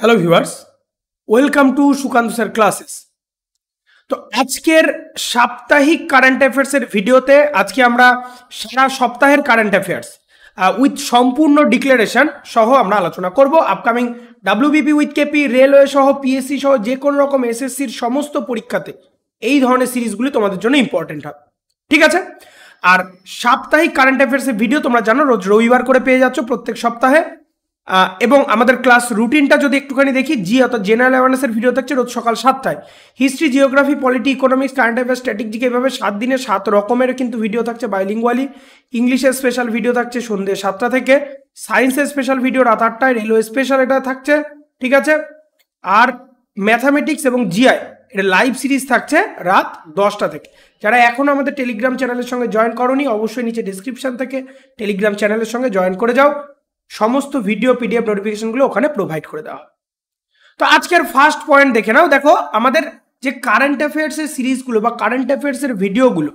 Hello viewers, welcome to Sukanta sir classes. তো আজকের সাপ্তাহিক কারেন্ট অ্যাফেয়ার্সের ভিডিওতে আজকে আমরা সারা সপ্তাহের কারেন্ট অ্যাফেয়ার্স উইথ সম্পূর্ণ ডিক্লারেশন সহ আমরা আলোচনা করব। Upcoming WBP with KP, railway সহ, পিএসসি সহ যে কোনো রকম এসএসসির সমস্ত পরীক্ষাতে এই ধরনের সিরিজগুলি তোমাদের জন্য ইম্পর্টেন্ট হবে, ঠিক আছে? আর সাপ্তাহিক কারেন্ট অ্যাফেয়ার্সের ভিডিও তোমরা জানো রোজ রবিবার করে পেয়ে যাচ্ছ প্রত্যেক সপ্তাহে। এবং আমাদের ক্লাস রুটিনটা যদি একটুখানি দেখি, অর্থাৎ জেনারেল অ্যাওয়ারনেসের ভিডিও থাকছে রোজ সকাল 7টায়। History, geography, polity, economics, current affairs, strategic, এভাবে 7 দিনে 7 রকমের কিন্তু ভিডিও থাকছে বাইলিঙ্গুয়ালি। ইংলিশের স্পেশাল ভিডিও থাকছে সন্ধ্যে 7টা থেকে। সায়েন্সের স্পেশাল ভিডিও রাত 8টায়। রেলওয়ে স্পেশাল এটা থাকছে, ঠিক আছে? আর ম্যাথামেটিক্স এবং জিআই এটা লাইভ সিরিজ থাকছে রাত 10টা থেকে। যারা এখন আমাদের টেলিগ্রাম চ্যানেলের সঙ্গে জয়েন করোনি, অবশ্যই নিচে ডিসক্রিপশন থেকে টেলিগ্রাম চ্যানেলের সঙ্গে জয়েন করে যাও। সমস্ত ভিডিও পিডিএফ নোটিফিকেশনগুলো ওখানে প্রোভাইড করে দেওয়া। তো আজকের ফার্স্ট পয়েন্ট দেখে নাও। দেখো, আমাদের যে কারেন্ট অ্যাফেয়ার্সের সিরিজগুলো বা কারেন্ট অ্যাফেয়ার্সের ভিডিওগুলো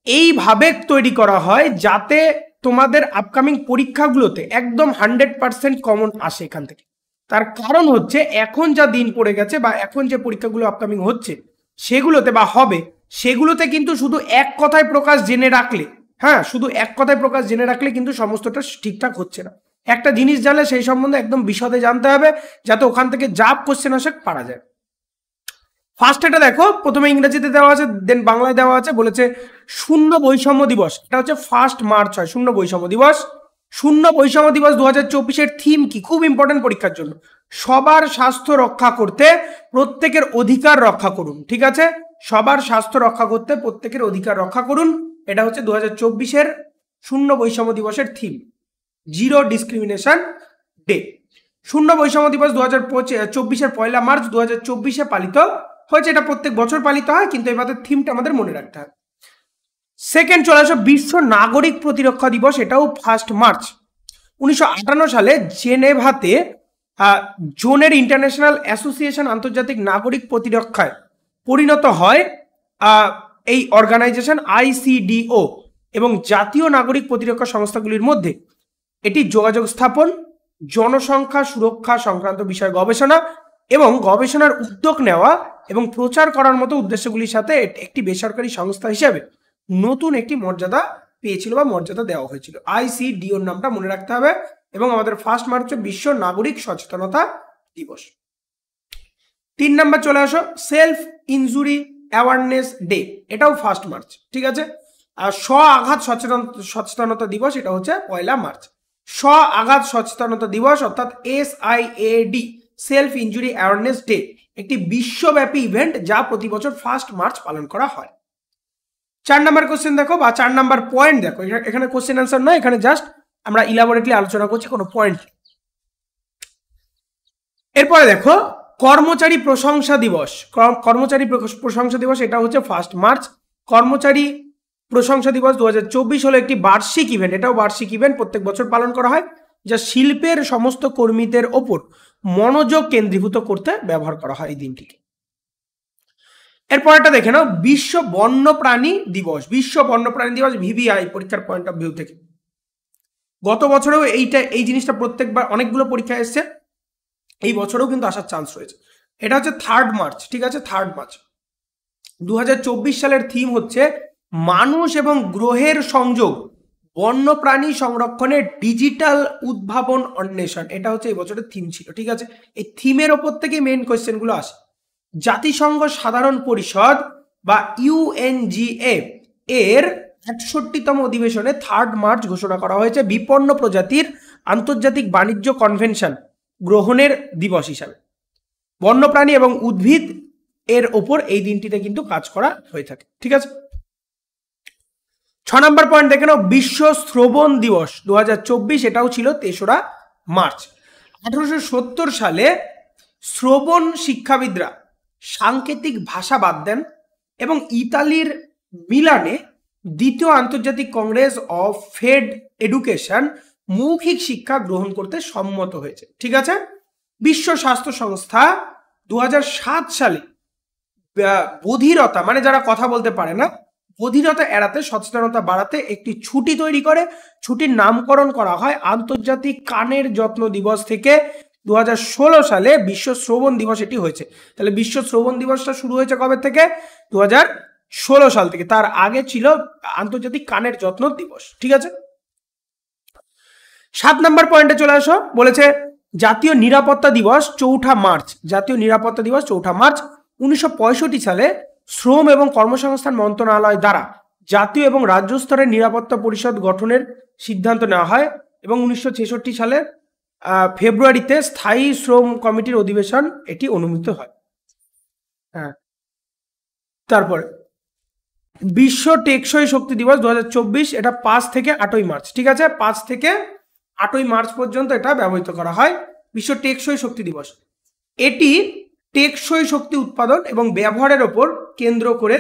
এইভাবে তৈরি করা হয় যাতে তোমাদের আপকামিং পরীক্ষাগুলোতে একদম 100% কমন আসে এখান থেকে। তার কারণ হচ্ছে এখন যা দিন পড়ে গেছে বা এখন যে পরীক্ষাগুলো আপকামিং হচ্ছে সেগুলোতে বা হবে সেগুলোতে কিন্তু শুধু এক কথায় প্রকাশ জেনে রাখলে, শুধু এক কথায় প্রকাশ জেনে রাখলে কিন্তু সমস্তটা ঠিকঠাক হচ্ছে না। একটা জিনিস জানলে সেই সম্বন্ধে একদম বিশদে জানতে হবে যাতে ওখান থেকে যা কোশ্চেন আসে পারা যায়। ফার্স্ট এটা দেখো, প্রথমে ইংরেজিতে দেওয়া আছে, দেন বাংলায় দেওয়া আছে। বলেছে শূন্য বৈষম্য দিবস, এটা হচ্ছে 1 মার্চ হয় শূন্য বৈষম্য দিবস। শূন্য বৈষম্য দিবস 2024-এর থিম কি? খুব ইম্পর্টেন্ট পরীক্ষার জন্য। সবার স্বাস্থ্য রক্ষা করতে প্রত্যেকের অধিকার রক্ষা করুন, ঠিক আছে? সবার স্বাস্থ্য রক্ষা করতে প্রত্যেকের অধিকার রক্ষা করুন, এটা হচ্ছে 2024-এর শূন্য বৈষম্য দিবসের থিম। Zero discrimination day. শূন্য বৈষম্য দিবস 2024-এর 1 মার্চ 2024-এ পালিত হয়েছে। এটা প্রত্যেক বছর পালিত হয়, কিন্তু এবারে থিমটা আমাদের মনে রাখতে হবে। সেকেন্ড চলে আসো বিশ্ব নাগরিক প্রতিরক্ষা দিবস, এটাও 1 মার্চ। 1958 সালে জেনেভাতে জোনের ইন্টারন্যাশনাল অ্যাসোসিয়েশন আন্তর্জাতিক নাগরিক প্রতিরক্ষায় পরিণত হয় এই অর্গানাইজেশন ICDO এবং জাতীয় নাগরিক প্রতিরক্ষা সংস্থাগুলির মধ্যে এটি যোগাযোগ স্থাপন, জনসংখ্যা সুরক্ষা সংক্রান্ত বিষয়ে গবেষণা এবং গবেষণার উদ্যোগ নেওয়া এবং প্রচার করার মতো উদ্দেশ্যগুলির সাথে একটি বেসরকারি সংস্থা হিসেবে নতুন একটি মর্যাদা পেয়েছিল বা মর্যাদা দেওয়া হয়েছিল। ICDO নামটা মনে রাখতে হবে। এবং আমাদের 1 মার্চ হচ্ছে বিশ্ব নাগরিক সচেতনতা দিবস। 3 নম্বর চলে আসো সেলফ ইনজুরি অ্যাওয়ারনেস ডে, এটাও 1 মার্চ, ঠিক আছে? আর স্ব আঘাত সচেতনতা দিবস, এটা হচ্ছে 1 মার্চ। স্ব আঘাত সচেতনতা দিবস অর্থাৎ SIAD, self injury awareness day, একটি বিশ্বব্যাপী ইভেন্ট যা প্রতি বছর 1 মার্চ পালন করা হয়। 4 নম্বর কোশ্চেন দেখো বা 4 নম্বর পয়েন্ট দেখো। এখানে কোশ্চেন অ্যান্সার নয়, এখানে জাস্ট আমরা ইলাবোরেটলি আলোচনা করছি, কোনো পয়েন্ট। এরপরে দেখো কর্মচারী প্রশংসা দিবস। কর্মচারী প্রশংসা দিবস এটা হচ্ছে 1 মার্চ। কর্মচারী প্রশংসা দিবস 2024 হলো একটি বার্ষিক ইভেন্ট, এটাও বার্ষিক ইভেন্ট, প্রত্যেক বছর পালন করা হয়, যা শিল্পের সমস্ত কর্মীদের ওপর মনোযোগ কেন্দ্রীভূত করতে ব্যবহার করা হয় এই দিনটিকে। এরপর এটা দেখে নাও বিশ্ব বন্যপ্রাণী দিবস। বিশ্ব বন্যপ্রাণী দিবস VVI পরীক্ষার পয়েন্ট অফ ভিউ থেকে গত বছরেও এই জিনিসটা প্রত্যেকবার অনেকগুলো পরীক্ষা এসছে, এই বছরেও কিন্তু আসার চান্স রয়েছে। এটা হচ্ছে 3 মার্চ, ঠিক আছে? 3 মার্চ 2024 সালের থিম হচ্ছে মানুষ এবং গ্রহের সংযোগ, বন্যপ্রাণী সংরক্ষণের ডিজিটাল উদ্ভাবন অন্বেষণ, এটা হচ্ছে এই বছরের থিম ছিল, ঠিক আছে? এই থিমের ওপর থেকে মেইন কোয়েশ্চেনগুলো আসে। জাতিসংঘ সাধারণ পরিষদ বা UNGA এর 68তম অধিবেশনে 3 মার্চ ঘোষণা করা হয়েছে বিপন্ন প্রজাতির আন্তর্জাতিক বাণিজ্য কনভেনশন গ্রহণের দিবস হিসাবে। বন্যপ্রাণী এবং উদ্ভিদ এর ওপর এই দিনটিতে কিন্তু কাজ করা হয়ে থাকে, ঠিক আছে? 6 নম্বর পয়েন্ট দেখে নাও বিশ্ব শ্রবণ দিবস 2024, এটাও ছিল 3রা মার্চ। 1870 সালে শ্রবণ শিক্ষাবিদরা সাংকেতিক ভাষা বাদ দেন এবং ইতালির মিলানে দ্বিতীয় আন্তর্জাতিক কংগ্রেস অফ ফেড এডুকেশন মৌখিক শিক্ষা গ্রহণ করতে সম্মত হয়েছে, ঠিক আছে? বিশ্ব স্বাস্থ্য সংস্থা 2007 সালে বধিরতা, মানে যারা কথা বলতে পারে না, বধিরতা এড়াতে সচেতনতা বাড়াতে একটি ছুটি তৈরি করে। ছুটির নামকরণ করা হয় আন্তর্জাতিক কানের যত্ন দিবস থেকে 2016 সালে বিশ্ব শ্রবণ দিবস এটি হয়েছে। তাহলে বিশ্ব শ্রবণ দিবসটা শুরু হয়েছে কবে থেকে? 2016 সাল থেকে। তার আগে ছিল আন্তর্জাতিক কানের যত্ন দিবস। ঠিক আছে, 7 নম্বর পয়েন্টে চলে আসো। বলেছে জাতীয় নিরাপত্তা দিবস 4 মার্চ। জাতীয় নিরাপত্তা দিবস 4 মার্চ 1965 সালে শ্রম এবং কর্মসংস্থান মন্ত্রণালয় দ্বারা জাতীয় এবং রাজ্য স্তরের নিরাপত্তা পরিষদ গঠনের সিদ্ধান্ত নেওয়া হয় এবং 1966 সালে ফেব্রুয়ারিতে স্থায়ী শ্রম কমিটির অধিবেশন এটি অনুমোদিত হয়। হ্যাঁ, তারপরে বিশ্ব টেকসই শক্তি দিবস 2024, এটা 5 থেকে 8 মার্চ। ঠিক আছে, 5 থেকে 8 মার্চ পর্যন্ত এটা ব্যবহৃত করা হয়, বিশ্ব টেকসই শক্তি দিবস। এটি টেকসই শক্তি উৎপাদন এবং ব্যবহারের ওপর কেন্দ্র করে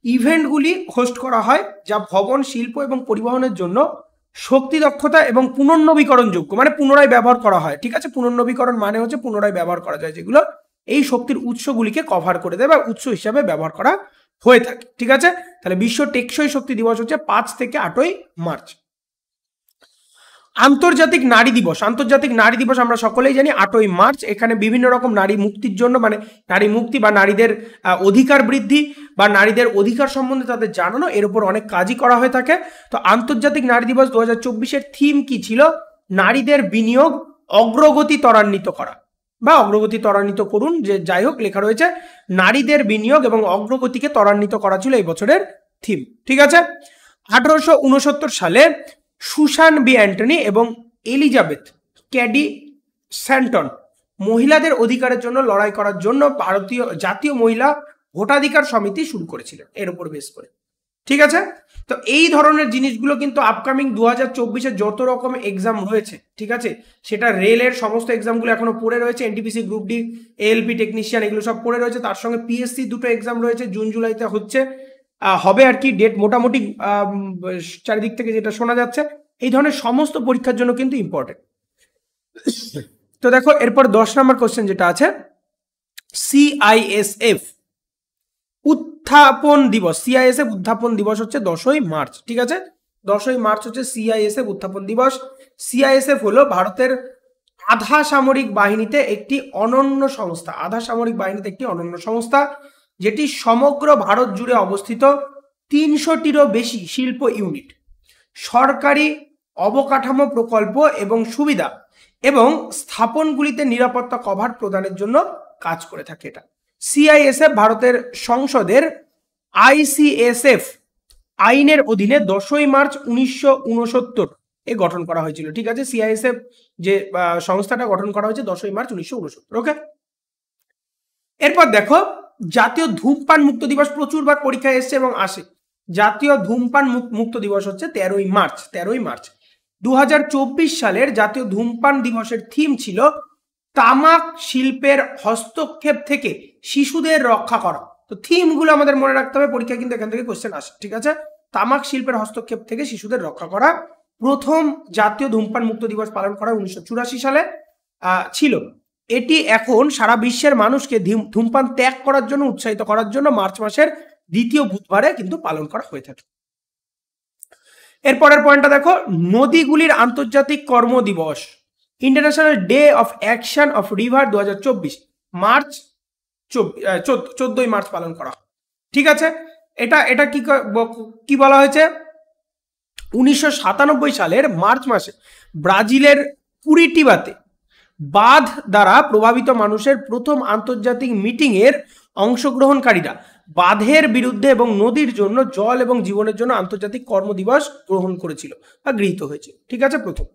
ইভেন্টগুলি হোস্ট করা হয়, যা ভবন, শিল্প এবং পরিবহনের জন্য শক্তি দক্ষতা এবং পুনর্নবীকরণযোগ্য, মানে পুনরায় ব্যবহার করা হয়। ঠিক আছে, পুনর্নবীকরণ মানে হচ্ছে পুনরায় ব্যবহার করা যায়, যেগুলো এই শক্তির উৎসগুলিকে কভার করে দেয় বা উৎস হিসাবে ব্যবহার করা হয়ে থাকে। ঠিক আছে, তাহলে বিশ্ব টেকসই শক্তি দিবস হচ্ছে 5 থেকে 8 মার্চ। আন্তর্জাতিক নারী দিবস। আন্তর্জাতিক নারী দিবস আমরা সকলেই জানি 8 মার্চ। এখানে বিভিন্ন রকম নারী মুক্তির জন্য, মানে নারী মুক্তি বা নারীদের অধিকার বৃদ্ধি বা নারীদের অধিকার সম্বন্ধে তাদের জানানো, এর উপর অনেক কাজই করা হয়ে থাকে। তো আন্তর্জাতিক নারী দিবস 2024-এর থিম কি ছিল? নারীদের বিনিয়োগ অগ্রগতি ত্বরান্বিত করা বা অগ্রগতি ত্বরান্বিত করুন, যে যাই হোক লেখা রয়েছে, নারীদের বিনিয়োগ এবং অগ্রগতিকে ত্বরান্বিত করা ছিল এই বছরের থিম। ঠিক আছে, 1869 সালে সুসান বি অ্যান্টনি এবং এলিজাবেথ ক্যাডি স্যান্টন মহিলাদের অধিকারের জন্য লড়াই করার জন্য ভারতীয় জাতীয় মহিলা ভোটাধিকার সমিতি শুরু করেছিলেন, এর উপর বেস করে। ঠিক আছে, তো এই ধরনের জিনিসগুলো কিন্তু আপকামিং 2024-এ যত রকম এক্সাম রয়েছে, ঠিক আছে, সেটা রেলের সমস্ত এক্সামগুলো এখনো পড়ে রয়েছে, NTPC, group D, ALP technician, এগুলো সব পড়ে রয়েছে। তার সঙ্গে পিএসসি 2টো এক্সাম রয়েছে, জুন জুলাইতে হচ্ছে, হবে আর কি, ডেট মোটামুটি চারিদিক থেকে যেটা শোনা যাচ্ছে। এই ধরনের সমস্ত পরীক্ষার জন্য কিন্তু ইম্পর্টেন্ট। তো দেখো এরপর 10 নম্বর কোশ্চেন যেটা আছে, সিআইএসএফ উত্থাপন দিবস। সিআইএসএফ উত্থাপন দিবস হচ্ছে 10 মার্চ। ঠিক আছে, 10 মার্চ হচ্ছে সিআইএসএফ উত্থাপন দিবস। সিআইএসএফ হলো ভারতের আধা সামরিক বাহিনীতে একটি অনন্য সংস্থা। আধা সামরিক বাহিনীতে একটি অনন্য সংস্থা, যেটি সমগ্র ভারত জুড়ে অবস্থিত 300টিরও বেশি শিল্প ইউনিট, সরকারি অবকাঠামো প্রকল্প এবং সুবিধা এবং স্থাপনগুলিতে নিরাপত্তা কভার প্রদানের জন্য কাজ করে থাকে। এটা সিআইএসএফ ভারতের সংসদের আইসিএসএফ আইনের অধীনে 10 মার্চ 1969 এ গঠন করা হয়েছিল। ঠিক আছে, সিআইএসএফ যে সংস্থাটা গঠন করা হয়েছে 10 মার্চ 1969। ওকে, এরপর দেখো জাতীয় ধূমপান মুক্ত দিবস, প্রচুরবার পরীক্ষায় এসছে এবং আসে। জাতীয় ধূমপান মুক্ত দিবস হচ্ছে 13 মার্চ। 13 মার্চ 2024 সালের জাতীয় ধূমপান দিবসের থিম ছিল তামাক শিল্পের হস্তক্ষেপ থেকে শিশুদের রক্ষা করা। তো থিমগুলো আমাদের মনে রাখতে হবে, পরীক্ষা কিন্তু এখান থেকে কোশ্চেন আসে। ঠিক আছে, তামাক শিল্পের হস্তক্ষেপ থেকে শিশুদের রক্ষা করা। প্রথম জাতীয় ধূমপান মুক্ত দিবস পালন করা 1984 সালে ছিল। এটি এখন সারা বিশ্বের মানুষকে ধূমপান ত্যাগ করার জন্য উৎসাহিত করার জন্য মার্চ মাসের 2য় বুধবারে কিন্তু পালন করা হয়ে থাকে। এরপরের পয়েন্টটা দেখো, নদীগুলির আন্তর্জাতিক কর্ম দিবস, international day of action of river 2024 March 14 March পালন করা। ঠিক আছে, এটা কি বলা হয়েছে? 1997 সালের মার্চ মাসে ব্রাজিলের কুরিটিবাতে বাঁধ দ্বারা প্রভাবিত মানুষের প্রথম আন্তর্জাতিক মিটিংয়ের অংশগ্রহণকারীরা বাঁধের বিরুদ্ধে এবং নদীর জন্য জল এবং জীবনের জন্য আন্তর্জাতিক কর্মদিবস গ্রহণ করেছিল বা গৃহীত হয়েছিল। ঠিক আছে, প্রথম।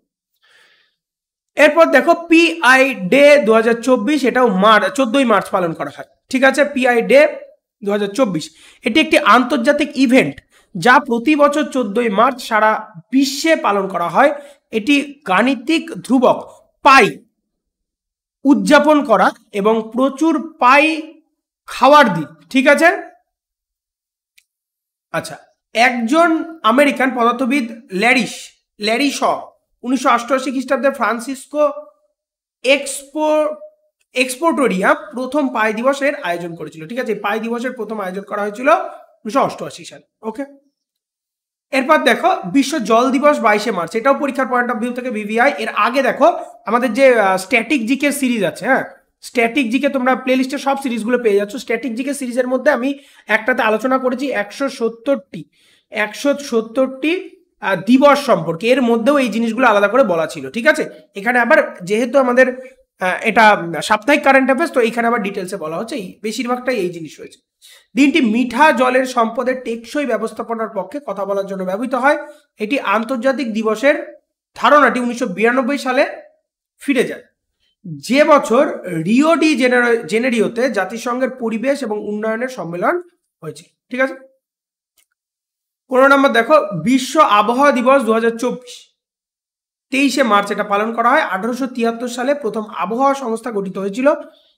এরপর দেখো পিআই ডে 2024, এটাও 14 মার্চ পালন করা হয়। ঠিক আছে, পিআই ডে 2024 এটি একটি আন্তর্জাতিক ইভেন্ট যা প্রতি বছর 14 মার্চ সারা বিশ্বে পালন করা হয়। এটি গাণিতিক ধ্রুবক পাই উদযাপন করা এবং প্রচুর পাই খাওয়ার দিন। ঠিক আছে, আচ্ছা, একজন আমেরিকান পদার্থবিদ ল্যারি শ 1988 খ্রিস্টাব্দে ফ্রান্সিসকো এক্সপোর্টোরিয়াম প্রথম পাই দিবসের আয়োজন করেছিল। ঠিক আছে, পাই দিবসের প্রথম আয়োজন করা হয়েছিল 1988 সালে। ওকে, এরপর দেখো বিশ্ব জল দিবস 22শে মার্চ, এটাও পরীক্ষার পয়েন্ট অফ ভিউ থেকে ভিভিআই। এর আগে দেখো আমাদের যে স্ট্যাটিক জিকে সিরিজ আছে, হ্যাঁ স্ট্যাটিক জিকে তোমরা প্লেলিস্টে সব সিরিজগুলো পেয়ে যাচ্ছ। স্ট্যাটিক জিকে সিরিজের মধ্যে আমি একটাতে আলোচনা করেছি 170টি দিবস সম্পর্কে, এর মধ্যেও এই জিনিসগুলো আলাদা করে বলা ছিল, ঠিক আছে। এখানে আবার যেহেতু আমাদের এটা সাপ্তাহিক কারেন্ট অ্যাফেয়ার্স, তো এখানে আবার ডিটেলসে বলা হচ্ছে, এই বেশিরভাগটাই এই জিনিস রয়েছে। দিনটি মিঠা জলের সম্পদের টেকসই ব্যবস্থাপনার পক্ষে কথা বলার জন্য ব্যবহৃত হয়। এটি আন্তর্জাতিক দিবসের ধারণাটি 1992 সালে ফিরে যায়, যে বছর রিও ডি জেনেরিওতে জাতিসংঘের পরিবেশ এবং উন্নয়নের সম্মেলন হয়েছে, ঠিক আছে। 15 নম্বর দেখো বিশ্ব আবহাওয়া দিবস 2024, 23শে মার্চ এটা পালন করা হয়। 1873 সালে প্রথম আবহাওয়া সংস্থা গঠিত হয়েছিল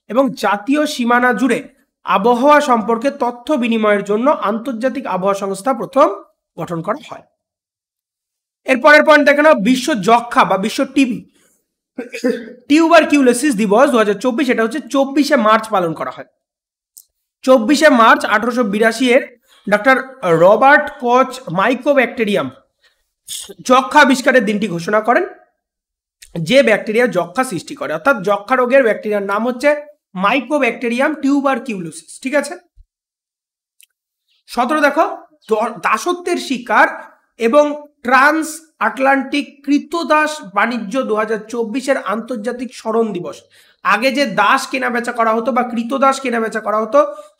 এবং জাতীয় সীমানা জুড়ে আবহাওয়া সম্পর্কে তথ্য বিনিময়ের জন্য আন্তর্জাতিক আবহাওয়া সংস্থা প্রথম গঠন করা হয়। এরপরের পয়েন্ট দেখে নাও বিশ্ব যক্ষা বা বিশ্ব টিবি টিউবারকিউলোসিস দিবস 2024, এটা হচ্ছে 24শে মার্চ পালন করা হয়। 24শে মার্চ 1882 এর ডক্টর রবার্ট কচ মাইকোব্যাকটেরিয়াম যক্ষা আবিষ্কারের দিনটি ঘোষণা করেন, যে ব্যাকটেরিয়া যক্ষা সৃষ্টি করে, অর্থাৎ যক্ষা রোগের ব্যাকটেরিয়ার নাম হচ্ছে মাইকোব্যাকটেরিয়াম টিউবারকিউলোসিস, ঠিক আছে। 17 দেখো দাসত্বের শিকার এবং ট্রান্স আটলান্টিক কৃতদাস বাণিজ্য 2024 আন্তর্জাতিক স্মরণ দিবস। আগে যে দাস কেনা বেচা করা হতো বা কৃতদাস কেনা বেচা করা হতো,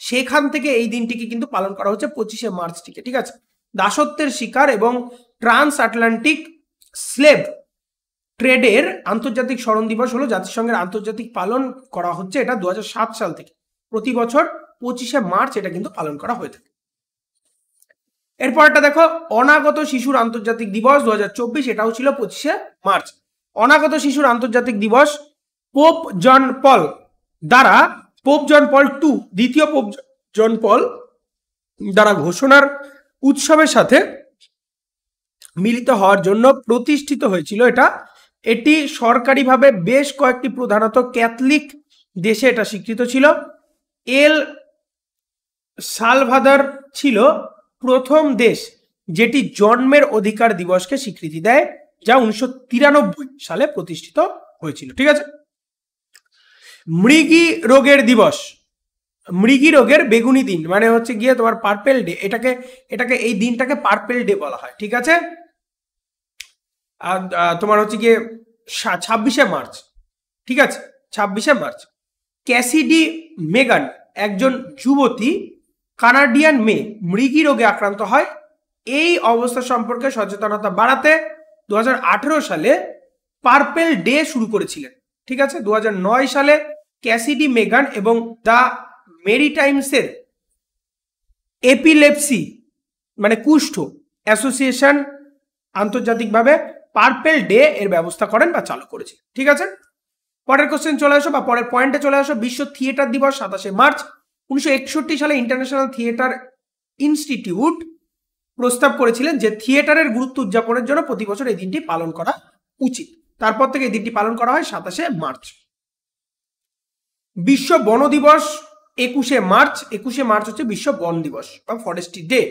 সেখান থেকে এই দিনটিকে কিন্তু পালন করা হচ্ছে 25শে মার্চ থেকে, ঠিক আছে। দাসত্বের শিকার এবং ট্রান্স আটলান্টিক স্লেভ ট্রেডের আন্তর্জাতিক স্মরণ দিবস হলো জাতিসংঘের আন্তর্জাতিক পালন করা হচ্ছে, এটা 2007 সাল থেকে প্রতি বছর 25শে মার্চ এটা কিন্তু পালন করা হয়ে থাকে। এরপরটা দেখো অনাগত শিশুর আন্তর্জাতিক দিবস 2024, এটাও ছিল 25শে মার্চ। অনাগত শিশুর আন্তর্জাতিক দিবস পোপ জন পল II, দ্বিতীয় পোপ জন পল দ্বারা ঘোষণার উৎসবের সাথে মিলিত হওয়ার জন্য প্রতিষ্ঠিত হয়েছিল। এটি সরকারিভাবে বেশ কয়েকটি প্রধানত ক্যাথলিক দেশে এটা স্বীকৃত ছিল। এল সালভাদর ছিল প্রথম দেশ যেটি জন্মের অধিকার দিবসকে স্বীকৃতি দেয়, যা 1993 সালে প্রতিষ্ঠিত হয়েছিল, ঠিক আছে। মৃগী রোগের দিবস, মৃগী রোগের বেগুনি দিন, মানে হচ্ছে গিয়ে তোমার পার্পেল ডে, এটাকে এই দিনটাকে পার্পেল ডে বলা হয়, ঠিক আছে। আর তোমার হচ্ছে গিয়ে 26শে মার্চ, ঠিক আছে, 26শে মার্চ ক্যাসিডি মেগান, একজন যুবতী কানাডিয়ান মেয়ে, মৃগী রোগে আক্রান্ত হয়। এই অবস্থা সম্পর্কে সচেতনতা বাড়াতে 2018 সালে পার্পেল ডে শুরু করেছিলেন, ঠিক আছে। 2009 সালে ক্যাসিডি মেগান এবং দ্য মেরিটাইমসের এপিলেপসি মানে কুষ্ঠ অ্যাসোসিয়েশন আন্তর্জাতিকভাবে পার্পেল ডে এর ব্যবস্থা করেন বা চালু করেছে, ঠিক আছে। পরের কোশ্চেন চলে আসো বা পরের পয়েন্টে চলে আসো। বিশ্ব থিয়েটার দিবস 27শে মার্চ 1961 সালে ইন্টারন্যাশনাল থিয়েটার ইনস্টিটিউট প্রস্তাব করেছিলেন যে থিয়েটারের গুরুত্ব উদযাপনের জন্য প্রতি বছর এই দিনটি পালন করা উচিত। তারপর থেকে এই দিনটি পালন করা হয় 27শে মার্চ। বিশ্ব বন দিবস 21শে মার্চ। 21শে মার্চ হচ্ছে বিশ্ব বন দিবস বা ফরেস্ট্রি ডে।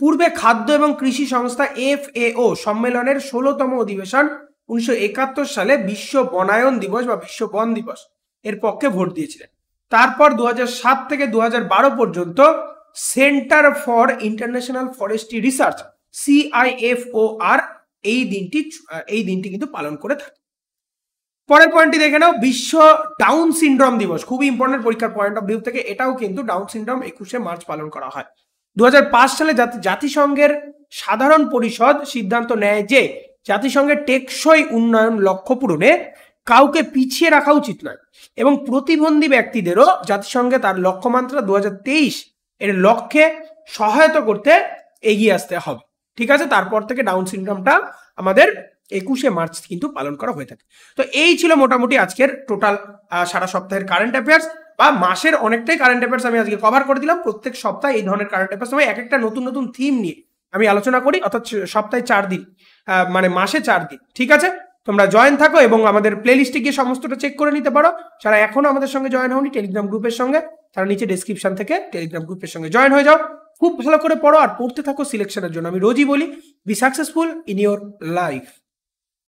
পূর্বে খাদ্য এবং কৃষি সংস্থা FAO সম্মেলনের 16তম অধিবেশন 1971 সালে বিশ্ব বনায়ন দিবস বা বিশ্ব বন দিবস এর পক্ষে ভোট দিয়েছিলেন। তারপর 2007 থেকে 2012 পর্যন্ত centre for international forestry research CIFOR এই দিনটি কিন্তু পালন করে থাকে। পরের পয়েন্টটি দেখে নাও বিশ্ব ডাউন সিনড্রোম দিবস, খুবই ইম্পর্টেন্ট পরীক্ষার পয়েন্ট অফ ভিউ থেকে। এটাও কিন্তু ডাউন সিনড্রোম 21শে মার্চ পালন করা হয়। 2005 সালে জাতিসংঘের সাধারণ পরিষদ সিদ্ধান্ত নেয় যে জাতিসংঘের টেকসই উন্নয়ন লক্ষ্য পূরণে কাউকে পিছিয়ে রাখা উচিত নয় এবং প্রতিবন্ধী ব্যক্তিদেরও জাতিসংঘে তার লক্ষ্যমাত্রা 2023 এর লক্ষ্যে সহায়তা করতে এগিয়ে আসতে হবে, ঠিক আছে। তারপর থেকে ডাউন সিনড্রোমটা আমাদের 21শে মার্চ কিন্তু পালন করা হয়ে থাকে। তো এই ছিল মোটামুটি আজকের টোটাল সারা সপ্তাহের কারেন্ট অ্যাফেয়ার্স বা মাসের অনেকটাই কারেন্ট অ্যাফেয়ার্স আমি আজকে কভার করে দিলাম। প্রত্যেক সপ্তাহে এই ধরনের কারেন্ট অ্যাফেয়ার্স আমি এক একটা নতুন নতুন থিম নিয়ে আমি আলোচনা করি, অর্থাৎ সপ্তাহে 4 দিন মানে মাসে 4 দিন, ঠিক আছে। তোমরা জয়েন থাকো এবং আমাদের প্লেলিস্টে গিয়ে সমস্তটা চেক করে নিতে পারো। যারা এখনো আমাদের সঙ্গে জয়েন হওনি টেলিগ্রাম গ্রুপের সঙ্গে, তারা নিচে ডেসক্রিপশন থেকে টেলিগ্রাম গ্রুপের সঙ্গে জয়েন হয়ে যাও। খুব ভালো করে পড়ো আর পড়তে থাকো সিলেকশনের জন্য। আমি রোজই বলি, be successful in your life.